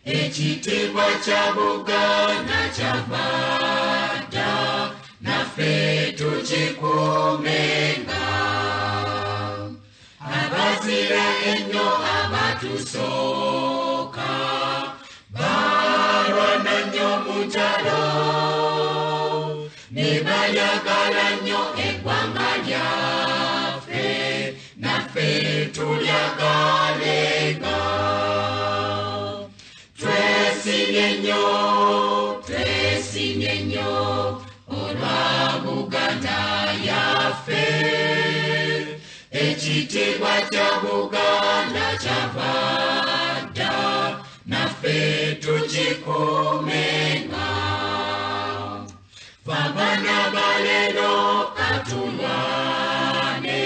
Ekitiibwa kya Buganda kyavada naffe tukikuumenga. Abazira ennyo abatusooka balwana nnyo mu ntalo ne bayagala nnyo eggwanga lyaffe naffe tulyagalenga. Twesigenyo, twesimye nnyo olwa Buganda yaffe. Ekitiibwa kya Buganda kyava dda, naffe tukikuumenga. Abaana ba leero katulwane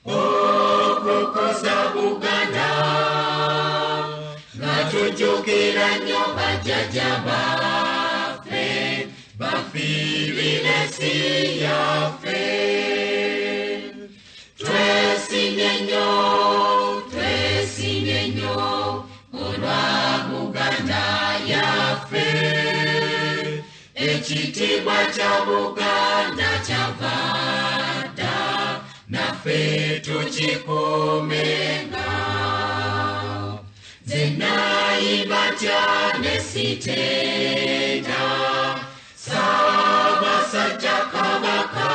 okukuza Buganda, nga tujjukira nnyo bajjajja baffe bafiirira ensi yaffe. Twesimye nnyo olwa Buganda yaffe. Ekitiibwa kya Buganda kyava dda, naffe tukikuumenga. Nze nayimba ntya ne siteeta, Ssaabasajja Kabaka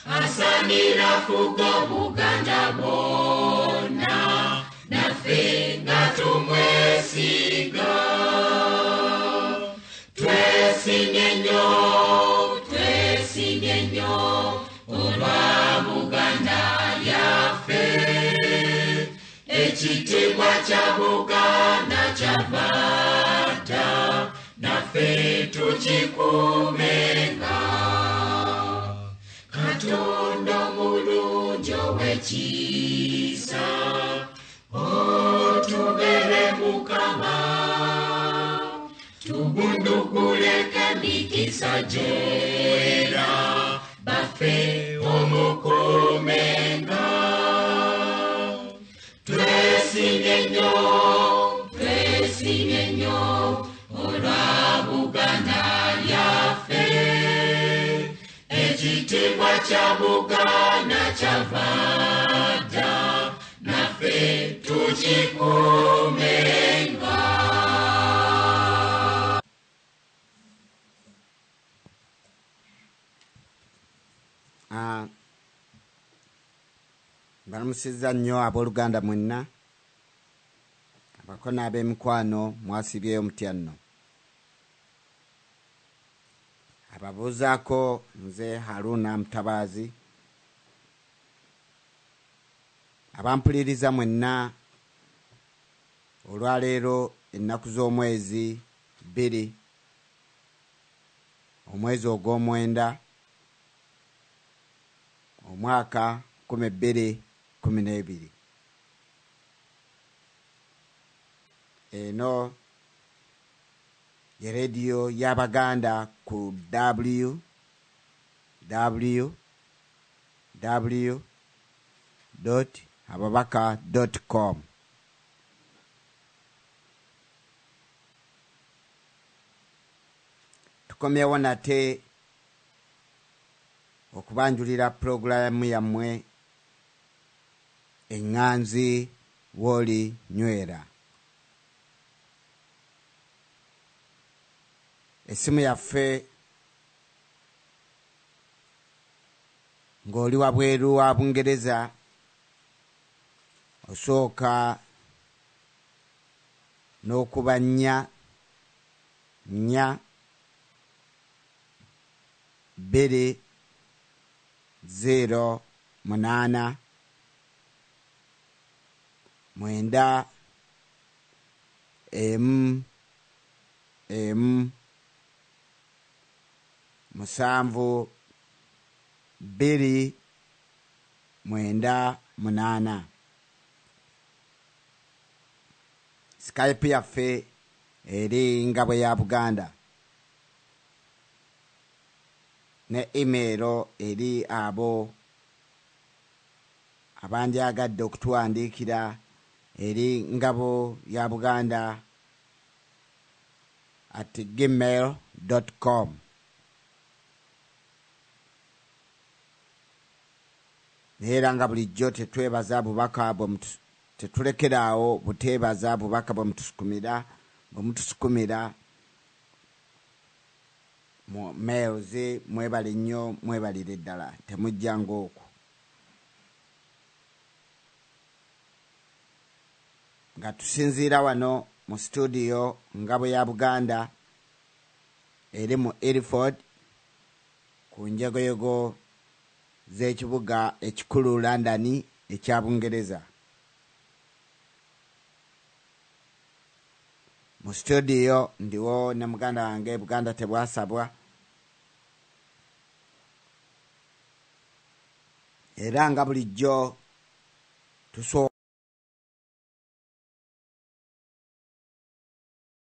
asaanira fuga Buganda bonna, naffe nga tumwesiga. Twesimye nnyo olwa Buganda yaffe. Ekitiibwa kya Buganda kyava dda, naffe tukikuumenga. Katonda omulungi ow'ekisa, otubeere Mukama, tubunduguleko emikisa gy'era, baffe omukuumenga. Twesimye nnyo olwa Buganda yaffe. Ekitiibwa kya Buganda kyava dda, naffe tukikuumenga. Balamusizza nnyo abooluganda mwenna, abako n'ab'emikwano mwasibyeyo mutya nno. Ababuuzaako nze Haruna Mutabaazi. Abampuliriza mwenna, olwaleero ennaku z'omwezi 2 omwezi ogw'omwenda omwaka 2012. Eno ye rediyo y'Abaganda ku www.ababaka.com. Tukomyewo nate okubanjulira puroguramu yammwe Enganzi Woli Nywera. Essimu yaffe ng'oli wabweru wa Bungereza osooka n'okuba 4 2 0 8 9 7 2 9 8. Skype yaffe eri Ngabo ya Buganda, ne email eri abo abandyagadde okutuwandiikira eri Ngabo ya Buganda @gmail.com. Era nga bulijjo tetwebaza bubaka tetulekeraawo buteebaza bubaka bwe mutusukumira mu mails. Mwebale nnyo, mwebalire ddala, temujja ng'okwo. Nga tusinziira wano mu studio Ngabo ya Buganda eri mu Ilford ku njagoyogo z'ekibuga ekikulu London ekya Bungereza. Mu studio ndiwo ne muganda wange Buganda Tebwasabwa, era nga bulijjo